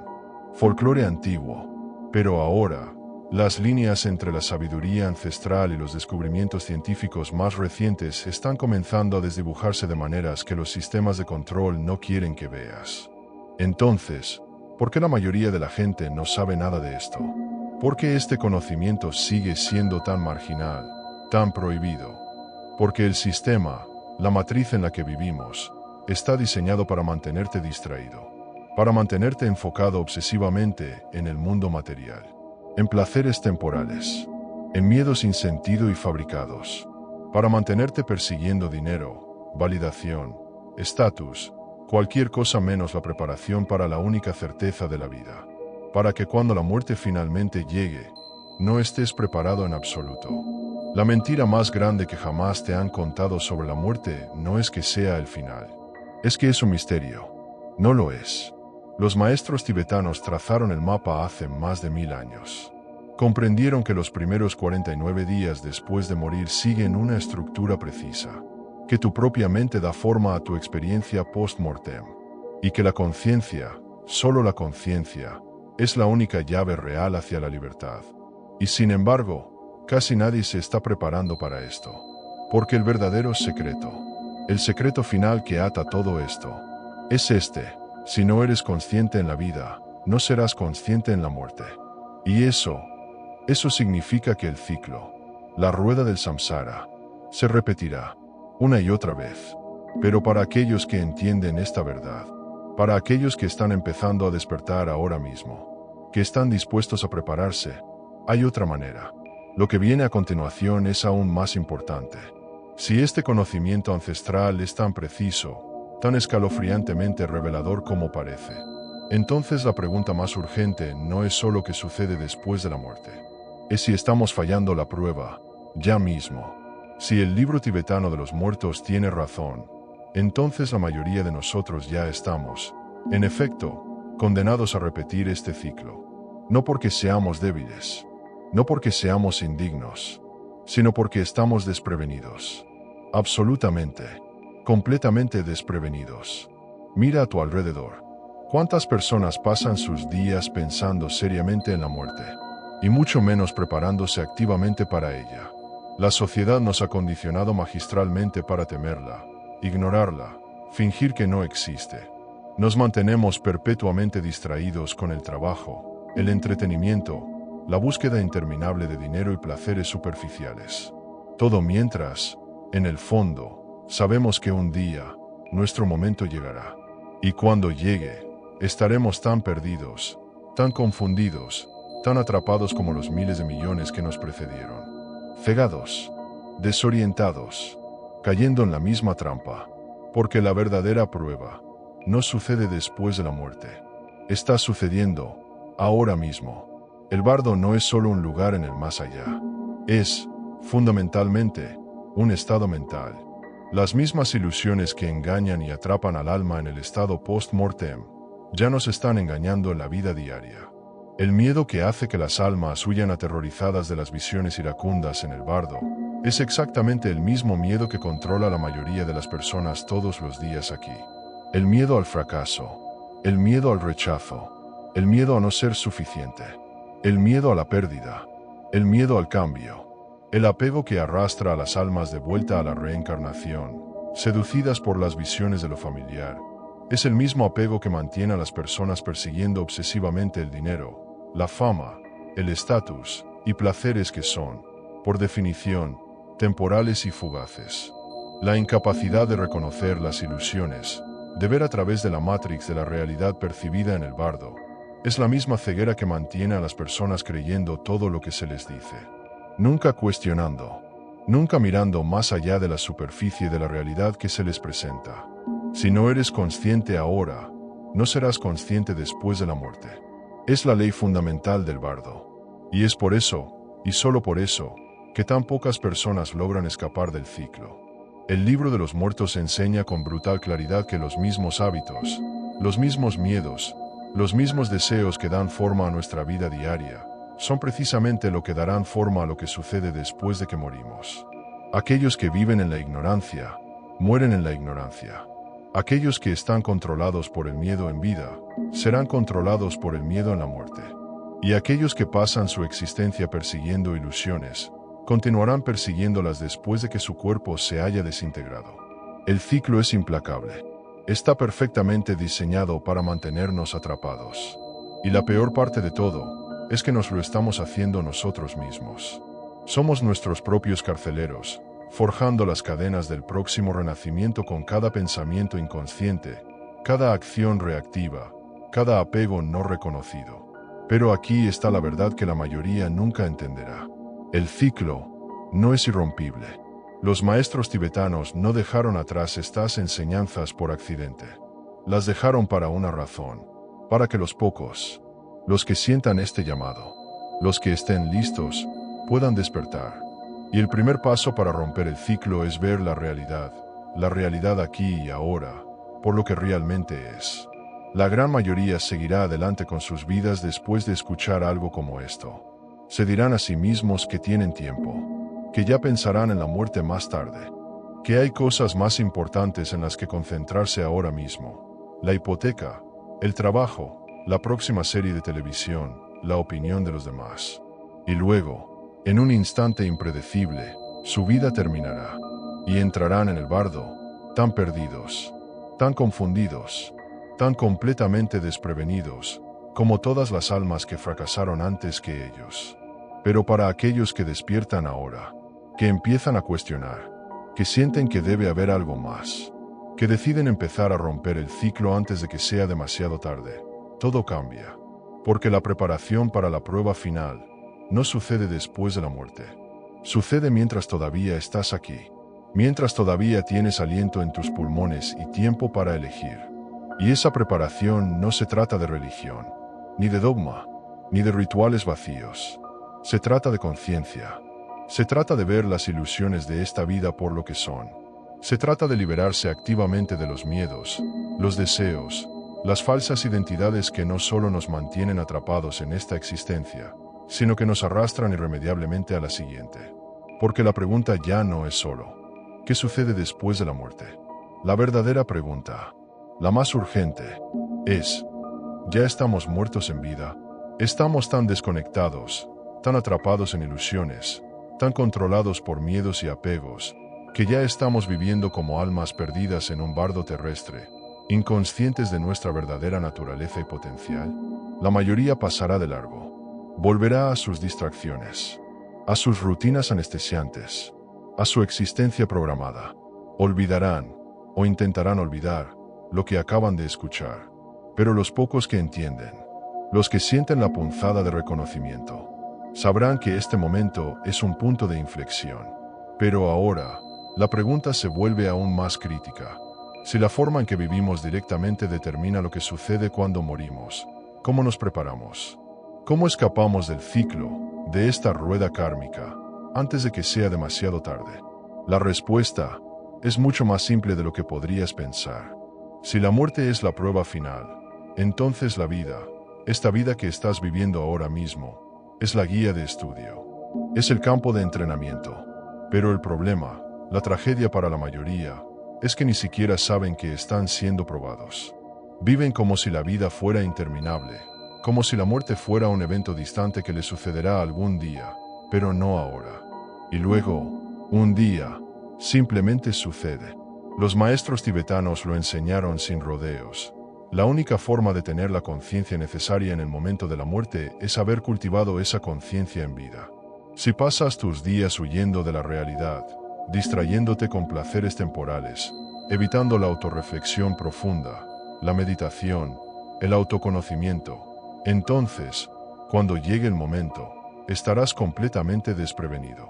folclore antiguo, pero ahora, las líneas entre la sabiduría ancestral y los descubrimientos científicos más recientes están comenzando a desdibujarse de maneras que los sistemas de control no quieren que veas. Entonces, ¿por qué la mayoría de la gente no sabe nada de esto? ¿Por qué este conocimiento sigue siendo tan marginal, tan prohibido? Porque el sistema, la matriz en la que vivimos, está diseñado para mantenerte distraído, para mantenerte enfocado obsesivamente en el mundo material, en placeres temporales, en miedos sin sentido y fabricados, para mantenerte persiguiendo dinero, validación, estatus, cualquier cosa menos la preparación para la única certeza de la vida, para que cuando la muerte finalmente llegue, no estés preparado en absoluto. La mentira más grande que jamás te han contado sobre la muerte no es que sea el final, es que es un misterio. No lo es. Los maestros tibetanos trazaron el mapa hace más de 1000 años. Comprendieron que los primeros 49 días después de morir siguen una estructura precisa, que tu propia mente da forma a tu experiencia post-mortem, y que la conciencia, solo la conciencia, es la única llave real hacia la libertad. Y sin embargo, casi nadie se está preparando para esto, porque el verdadero secreto, el secreto final que ata todo esto, es este: si no eres consciente en la vida, no serás consciente en la muerte. Y eso significa que el ciclo, la rueda del samsara, se repetirá una y otra vez. Pero para aquellos que entienden esta verdad, para aquellos que están empezando a despertar ahora mismo, que están dispuestos a prepararse, hay otra manera. Lo que viene a continuación es aún más importante. Si este conocimiento ancestral es tan preciso, tan escalofriantemente revelador como parece, entonces la pregunta más urgente no es solo qué sucede después de la muerte, es si estamos fallando la prueba, ya mismo. Si el libro tibetano de los muertos tiene razón, entonces la mayoría de nosotros ya estamos, en efecto, condenados a repetir este ciclo. No porque seamos débiles, no porque seamos indignos, sino porque estamos desprevenidos. Absolutamente, completamente desprevenidos. Mira a tu alrededor. ¿Cuántas personas pasan sus días pensando seriamente en la muerte? Y mucho menos preparándose activamente para ella. La sociedad nos ha condicionado magistralmente para temerla, ignorarla, fingir que no existe. Nos mantenemos perpetuamente distraídos con el trabajo, el entretenimiento, la búsqueda interminable de dinero y placeres superficiales. Todo mientras, en el fondo, sabemos que un día, nuestro momento llegará. Y cuando llegue, estaremos tan perdidos, tan confundidos, tan atrapados como los miles de millones que nos precedieron. Cegados, desorientados, cayendo en la misma trampa. Porque la verdadera prueba no sucede después de la muerte. Está sucediendo ahora mismo. El bardo no es solo un lugar en el más allá. Es, fundamentalmente, un estado mental. Las mismas ilusiones que engañan y atrapan al alma en el estado post-mortem ya nos están engañando en la vida diaria. El miedo que hace que las almas huyan aterrorizadas de las visiones iracundas en el bardo es exactamente el mismo miedo que controla a la mayoría de las personas todos los días aquí. El miedo al fracaso, el miedo al rechazo, el miedo a no ser suficiente, el miedo a la pérdida, el miedo al cambio, el apego que arrastra a las almas de vuelta a la reencarnación, seducidas por las visiones de lo familiar. Es el mismo apego que mantiene a las personas persiguiendo obsesivamente el dinero, la fama, el estatus y placeres que son, por definición, temporales y fugaces. La incapacidad de reconocer las ilusiones, de ver a través de la matrix de la realidad percibida en el bardo, es la misma ceguera que mantiene a las personas creyendo todo lo que se les dice. Nunca cuestionando, nunca mirando más allá de la superficie de la realidad que se les presenta. Si no eres consciente ahora, no serás consciente después de la muerte. Es la ley fundamental del bardo. Y es por eso, y solo por eso, que tan pocas personas logran escapar del ciclo. El libro de los muertos enseña con brutal claridad que los mismos hábitos, los mismos miedos, los mismos deseos que dan forma a nuestra vida diaria, son precisamente lo que darán forma a lo que sucede después de que morimos. Aquellos que viven en la ignorancia, mueren en la ignorancia. Aquellos que están controlados por el miedo en vida, serán controlados por el miedo en la muerte. Y aquellos que pasan su existencia persiguiendo ilusiones, continuarán persiguiéndolas después de que su cuerpo se haya desintegrado. El ciclo es implacable. Está perfectamente diseñado para mantenernos atrapados. Y la peor parte de todo, es que nos lo estamos haciendo nosotros mismos. Somos nuestros propios carceleros, forjando las cadenas del próximo renacimiento con cada pensamiento inconsciente, cada acción reactiva, cada apego no reconocido. Pero aquí está la verdad que la mayoría nunca entenderá. El ciclo no es irrompible. Los maestros tibetanos no dejaron atrás estas enseñanzas por accidente. Las dejaron para una razón, para que los pocos, los que sientan este llamado, los que estén listos, puedan despertar. Y el primer paso para romper el ciclo es ver la realidad aquí y ahora, por lo que realmente es. La gran mayoría seguirá adelante con sus vidas después de escuchar algo como esto. Se dirán a sí mismos que tienen tiempo, que ya pensarán en la muerte más tarde, que hay cosas más importantes en las que concentrarse ahora mismo. La hipoteca, el trabajo, la próxima serie de televisión, la opinión de los demás. Y luego, en un instante impredecible, su vida terminará, y entrarán en el bardo, tan perdidos, tan confundidos, tan completamente desprevenidos, como todas las almas que fracasaron antes que ellos. Pero para aquellos que despiertan ahora, que empiezan a cuestionar, que sienten que debe haber algo más, que deciden empezar a romper el ciclo antes de que sea demasiado tarde, todo cambia, porque la preparación para la prueba final no sucede después de la muerte. Sucede mientras todavía estás aquí, mientras todavía tienes aliento en tus pulmones y tiempo para elegir. Y esa preparación no se trata de religión, ni de dogma, ni de rituales vacíos. Se trata de conciencia. Se trata de ver las ilusiones de esta vida por lo que son. Se trata de liberarse activamente de los miedos, los deseos, las falsas identidades que no solo nos mantienen atrapados en esta existencia, sino que nos arrastran irremediablemente a la siguiente. Porque la pregunta ya no es solo, ¿qué sucede después de la muerte? La verdadera pregunta, la más urgente, es, ¿ya estamos muertos en vida? Estamos tan desconectados, tan atrapados en ilusiones, tan controlados por miedos y apegos, que ya estamos viviendo como almas perdidas en un bardo terrestre, inconscientes de nuestra verdadera naturaleza y potencial. La mayoría pasará de largo, volverá a sus distracciones, a sus rutinas anestesiantes, a su existencia programada. Olvidarán, o intentarán olvidar, lo que acaban de escuchar. Pero los pocos que entienden, los que sienten la punzada de reconocimiento, sabrán que este momento es un punto de inflexión. Pero ahora, la pregunta se vuelve aún más crítica. Si la forma en que vivimos directamente determina lo que sucede cuando morimos, ¿cómo nos preparamos? ¿Cómo escapamos del ciclo, de esta rueda kármica, antes de que sea demasiado tarde? La respuesta es mucho más simple de lo que podrías pensar. Si la muerte es la prueba final, entonces la vida, esta vida que estás viviendo ahora mismo, es la guía de estudio. Es el campo de entrenamiento. Pero el problema, la tragedia para la mayoría, es que ni siquiera saben que están siendo probados. Viven como si la vida fuera interminable, como si la muerte fuera un evento distante que les sucederá algún día, pero no ahora. Y luego, un día, simplemente sucede. Los maestros tibetanos lo enseñaron sin rodeos. La única forma de tener la conciencia necesaria en el momento de la muerte es haber cultivado esa conciencia en vida. Si pasas tus días huyendo de la realidad, distrayéndote con placeres temporales, evitando la autorreflexión profunda, la meditación, el autoconocimiento, entonces, cuando llegue el momento, estarás completamente desprevenido.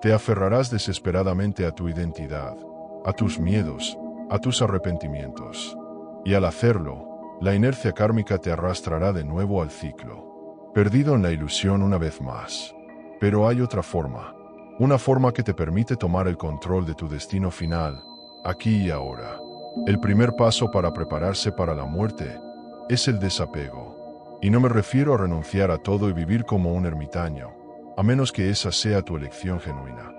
Te aferrarás desesperadamente a tu identidad, a tus miedos, a tus arrepentimientos. Y al hacerlo, la inercia kármica te arrastrará de nuevo al ciclo, perdido en la ilusión una vez más. Pero hay otra forma, una forma que te permite tomar el control de tu destino final, aquí y ahora. El primer paso para prepararse para la muerte es el desapego. Y no me refiero a renunciar a todo y vivir como un ermitaño, a menos que esa sea tu elección genuina.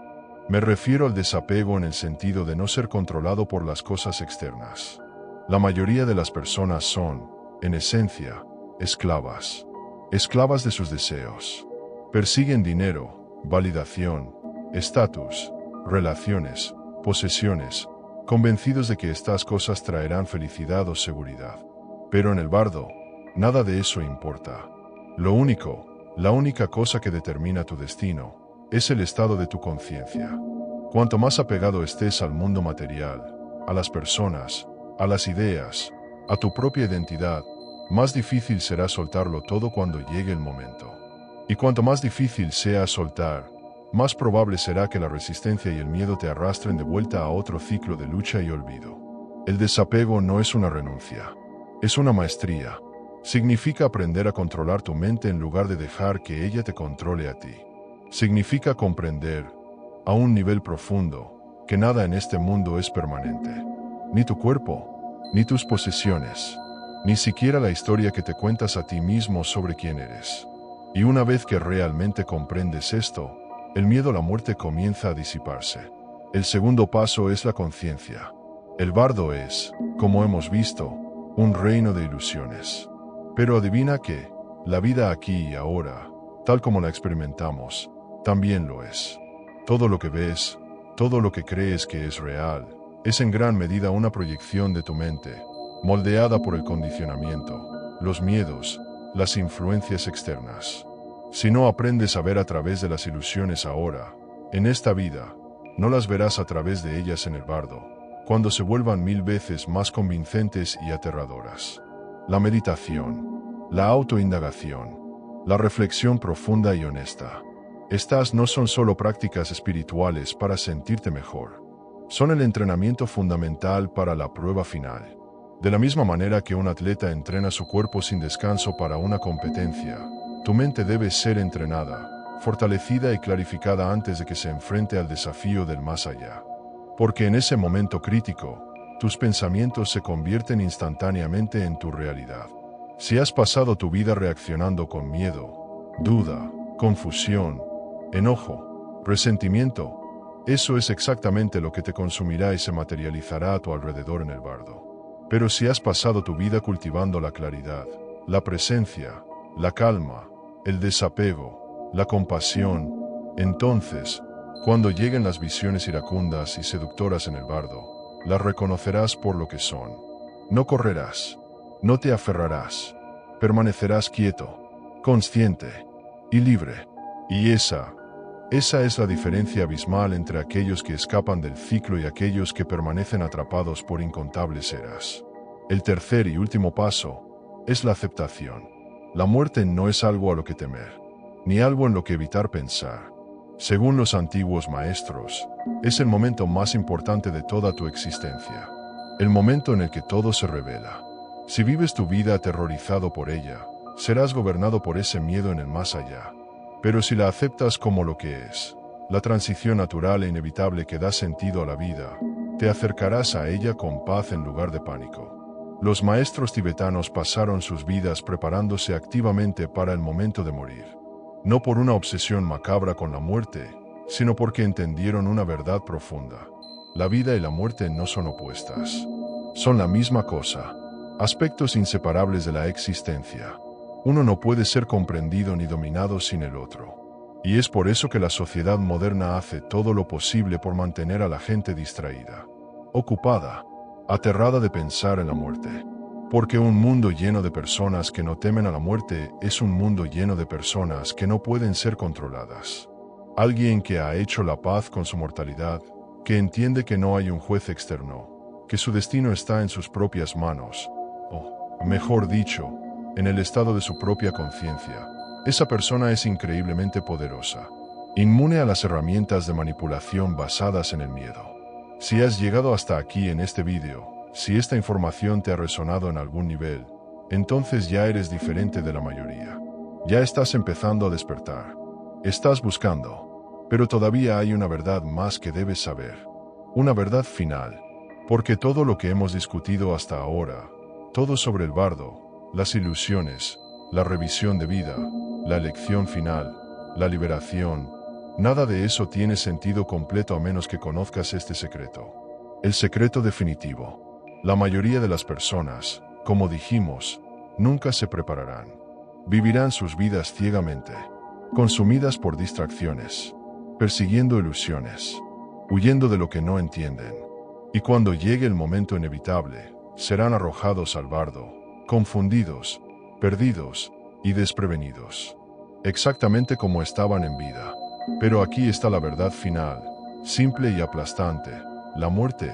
Me refiero al desapego en el sentido de no ser controlado por las cosas externas. La mayoría de las personas son, en esencia, esclavas. Esclavas de sus deseos. Persiguen dinero, validación, estatus, relaciones, posesiones, convencidos de que estas cosas traerán felicidad o seguridad. Pero en el bardo, nada de eso importa. La única cosa que determina tu destino, es el estado de tu conciencia. Cuanto más apegado estés al mundo material, a las personas, a las ideas, a tu propia identidad, más difícil será soltarlo todo cuando llegue el momento. Y cuanto más difícil sea soltar, más probable será que la resistencia y el miedo te arrastren de vuelta a otro ciclo de lucha y olvido. El desapego no es una renuncia, es una maestría. Significa aprender a controlar tu mente en lugar de dejar que ella te controle a ti. Significa comprender, a un nivel profundo, que nada en este mundo es permanente. Ni tu cuerpo, ni tus posesiones, ni siquiera la historia que te cuentas a ti mismo sobre quién eres. Y una vez que realmente comprendes esto, el miedo a la muerte comienza a disiparse. El segundo paso es la conciencia. El bardo es, como hemos visto, un reino de ilusiones. Pero adivina que, la vida aquí y ahora, tal como la experimentamos, también lo es. Todo lo que ves, todo lo que crees que es real, es en gran medida una proyección de tu mente, moldeada por el condicionamiento, los miedos, las influencias externas. Si no aprendes a ver a través de las ilusiones ahora, en esta vida, no las verás a través de ellas en el bardo, cuando se vuelvan 1000 veces más convincentes y aterradoras. La meditación, la autoindagación, la reflexión profunda y honesta. Estas no son solo prácticas espirituales para sentirte mejor. Son el entrenamiento fundamental para la prueba final. De la misma manera que un atleta entrena su cuerpo sin descanso para una competencia, tu mente debe ser entrenada, fortalecida y clarificada antes de que se enfrente al desafío del más allá. Porque en ese momento crítico, tus pensamientos se convierten instantáneamente en tu realidad. Si has pasado tu vida reaccionando con miedo, duda, confusión, enojo, resentimiento, eso es exactamente lo que te consumirá y se materializará a tu alrededor en el bardo. Pero si has pasado tu vida cultivando la claridad, la presencia, la calma, el desapego, la compasión, entonces, cuando lleguen las visiones iracundas y seductoras en el bardo, las reconocerás por lo que son. No correrás, no te aferrarás, permanecerás quieto, consciente y libre. Y esa es la diferencia abismal entre aquellos que escapan del ciclo y aquellos que permanecen atrapados por incontables eras. El tercer y último paso es la aceptación. La muerte no es algo a lo que temer, ni algo en lo que evitar pensar. Según los antiguos maestros, es el momento más importante de toda tu existencia. El momento en el que todo se revela. Si vives tu vida aterrorizado por ella, serás gobernado por ese miedo en el más allá. Pero si la aceptas como lo que es, la transición natural e inevitable que da sentido a la vida, te acercarás a ella con paz en lugar de pánico. Los maestros tibetanos pasaron sus vidas preparándose activamente para el momento de morir. No por una obsesión macabra con la muerte, sino porque entendieron una verdad profunda. La vida y la muerte no son opuestas. Son la misma cosa, aspectos inseparables de la existencia. Uno no puede ser comprendido ni dominado sin el otro. Y es por eso que la sociedad moderna hace todo lo posible por mantener a la gente distraída, ocupada, aterrada de pensar en la muerte. Porque un mundo lleno de personas que no temen a la muerte es un mundo lleno de personas que no pueden ser controladas. Alguien que ha hecho la paz con su mortalidad, que entiende que no hay un juez externo, que su destino está en sus propias manos, o, mejor dicho, en el estado de su propia conciencia. Esa persona es increíblemente poderosa, inmune a las herramientas de manipulación basadas en el miedo. Si has llegado hasta aquí en este vídeo, si esta información te ha resonado en algún nivel, entonces ya eres diferente de la mayoría. Ya estás empezando a despertar. Estás buscando. Pero todavía hay una verdad más que debes saber. Una verdad final. Porque todo lo que hemos discutido hasta ahora, todo sobre el bardo, las ilusiones, la revisión de vida, la elección final, la liberación, nada de eso tiene sentido completo a menos que conozcas este secreto. El secreto definitivo. La mayoría de las personas, como dijimos, nunca se prepararán. Vivirán sus vidas ciegamente, consumidas por distracciones, persiguiendo ilusiones, huyendo de lo que no entienden. Y cuando llegue el momento inevitable, serán arrojados al bardo, confundidos, perdidos y desprevenidos. Exactamente como estaban en vida. Pero aquí está la verdad final, simple y aplastante. La muerte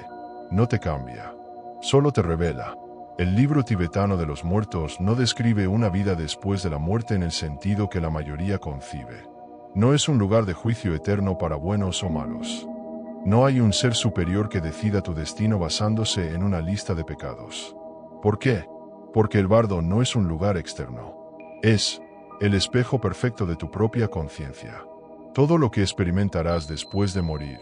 no te cambia. Solo te revela. El libro tibetano de los muertos no describe una vida después de la muerte en el sentido que la mayoría concibe. No es un lugar de juicio eterno para buenos o malos. No hay un ser superior que decida tu destino basándose en una lista de pecados. ¿Por qué? Porque el bardo no es un lugar externo. Es el espejo perfecto de tu propia conciencia. Todo lo que experimentarás después de morir,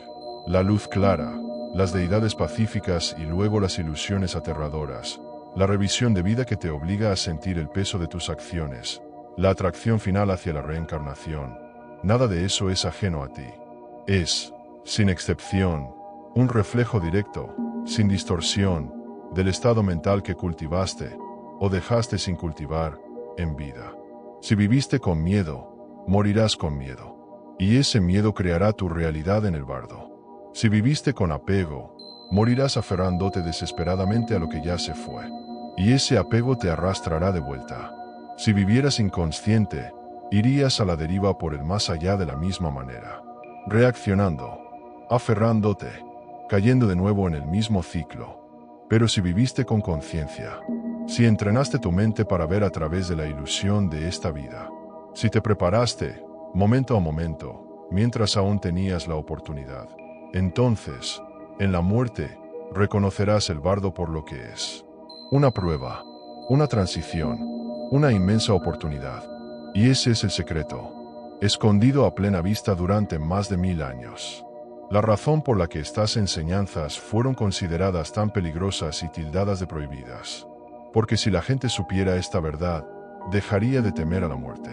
la luz clara, las deidades pacíficas y luego las ilusiones aterradoras, la revisión de vida que te obliga a sentir el peso de tus acciones, la atracción final hacia la reencarnación, nada de eso es ajeno a ti. Es, sin excepción, un reflejo directo, sin distorsión, del estado mental que cultivaste o dejaste sin cultivar en vida. Si viviste con miedo, morirás con miedo. Y ese miedo creará tu realidad en el bardo. Si viviste con apego, morirás aferrándote desesperadamente a lo que ya se fue. Y ese apego te arrastrará de vuelta. Si vivieras inconsciente, irías a la deriva por el más allá de la misma manera. Reaccionando, aferrándote, cayendo de nuevo en el mismo ciclo. Pero si viviste con conciencia, si entrenaste tu mente para ver a través de la ilusión de esta vida, si te preparaste, momento a momento, mientras aún tenías la oportunidad, entonces, en la muerte, reconocerás el bardo por lo que es. Una prueba, una transición, una inmensa oportunidad. Y ese es el secreto. escondido a plena vista durante más de 1000 años. La razón por la que estas enseñanzas fueron consideradas tan peligrosas y tildadas de prohibidas. Porque si la gente supiera esta verdad, dejaría de temer a la muerte.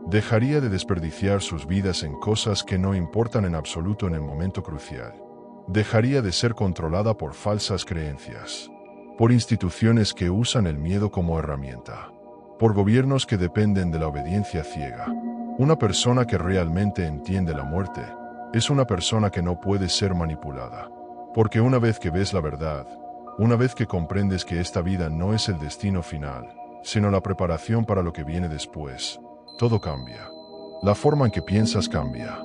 Dejaría de desperdiciar sus vidas en cosas que no importan en absoluto en el momento crucial. Dejaría de ser controlada por falsas creencias, por instituciones que usan el miedo como herramienta, por gobiernos que dependen de la obediencia ciega. Una persona que realmente entiende la muerte es una persona que no puede ser manipulada. Porque una vez que ves la verdad, una vez que comprendes que esta vida no es el destino final, sino la preparación para lo que viene después, todo cambia. La forma en que piensas cambia.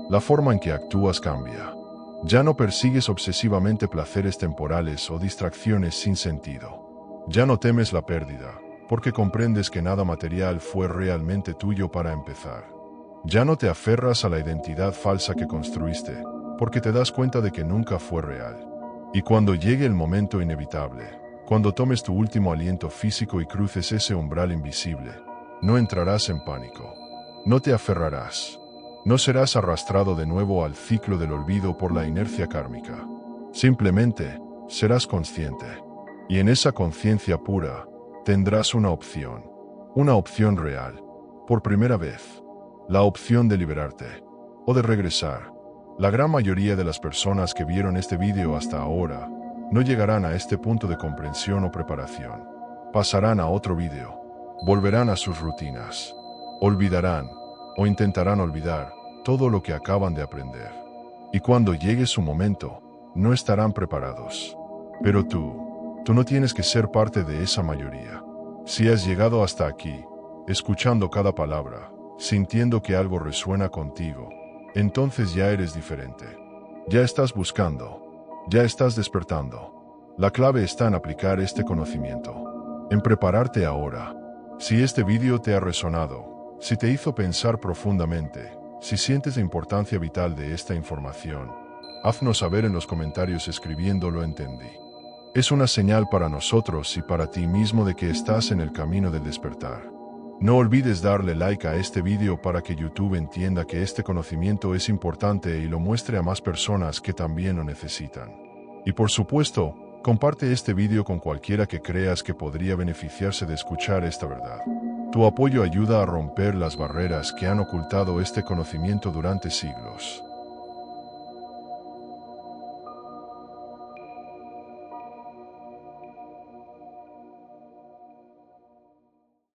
La forma en que actúas cambia. Ya no persigues obsesivamente placeres temporales o distracciones sin sentido. Ya no temes la pérdida, porque comprendes que nada material fue realmente tuyo para empezar. Ya no te aferras a la identidad falsa que construiste, porque te das cuenta de que nunca fue real. Y cuando llegue el momento inevitable, cuando tomes tu último aliento físico y cruces ese umbral invisible, no entrarás en pánico. No te aferrarás. No serás arrastrado de nuevo al ciclo del olvido por la inercia kármica. Simplemente, serás consciente. Y en esa conciencia pura, tendrás una opción real. Por primera vez, la opción de liberarte, o de regresar. La gran mayoría de las personas que vieron este vídeo hasta ahora, no llegarán a este punto de comprensión o preparación. Pasarán a otro vídeo. Volverán a sus rutinas. Olvidarán, o intentarán olvidar, todo lo que acaban de aprender. Y cuando llegue su momento, no estarán preparados. Pero tú no tienes que ser parte de esa mayoría. Si has llegado hasta aquí, escuchando cada palabra, sintiendo que algo resuena contigo, entonces ya eres diferente. Ya estás buscando, ya estás despertando. La clave está en aplicar este conocimiento, en prepararte ahora. Si este vídeo te ha resonado, si te hizo pensar profundamente, si sientes la importancia vital de esta información, haznos saber en los comentarios escribiendo "lo entendí". Es una señal para nosotros y para ti mismo de que estás en el camino del despertar. No olvides darle like a este vídeo para que YouTube entienda que este conocimiento es importante y lo muestre a más personas que también lo necesitan. Y por supuesto, comparte este vídeo con cualquiera que creas que podría beneficiarse de escuchar esta verdad. Tu apoyo ayuda a romper las barreras que han ocultado este conocimiento durante siglos.